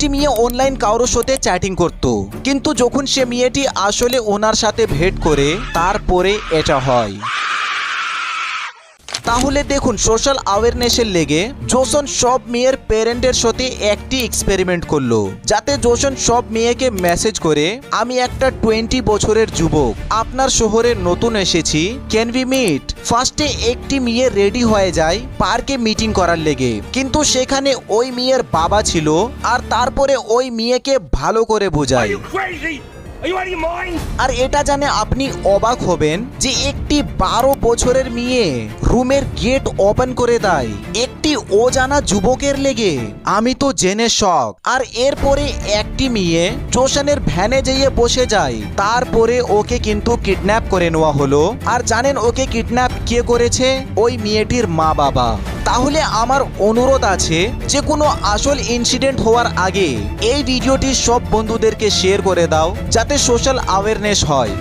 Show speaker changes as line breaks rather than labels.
একটি মেয়ে অনলাইন কারোর সাথে চ্যাটিং করত, কিন্তু যখন সে মেয়েটি আসলে ওনার সাথে ভেট করে তারপরে এটা হয়। তাহলে দেখুন সোশ্যাল অ্যাওয়ারনেসের লেগে জোসন সব মেয়ের প্যারেন্টের সাথে একটি এক্সপেরিমেন্ট করলো, যাতে জোসন সব মেয়েকে মেসেজ করে, আমি একটা 20 বছরের যুবক, আপনার শহরে নতুন এসেছি, ক্যান উই মিট। ফার্স্টে একটি মেয়ে রেডি হয়ে যায় পার্কে মিটিং করার লেগে, কিন্তু সেখানে ওই মেয়ের বাবা ছিল, আর তারপরে ওই মেয়েকে ভালো করে বোঝায়। আর এটা জানে আপনি অবাক হবেন যে একটি 12 বছরের মেয়ে রুমের গেট ওপেন করে দেয় একটি অজানা যুবকের লেগে। আমি তো জেনে শক। আর এরপরে একটি মেয়ে জোসনের ভ্যানে যেয়ে বসে যায়, তারপরে ওকে কিন্তু কিডন্যাপ করে নেওয়া হলো। আর জানেন ওকে কিডন্যাপ কে করেছে? ওই মেয়েটির মা বাবা। তাহলে আমার অনুরোধ আছে যে কোনো আসল ইনসিডেন্ট হওয়ার আগে এই ভিডিওটি সব বন্ধুদেরকে শেয়ার করে দাও, যাতে সোশ্যাল অ্যাওয়ারনেস হয়।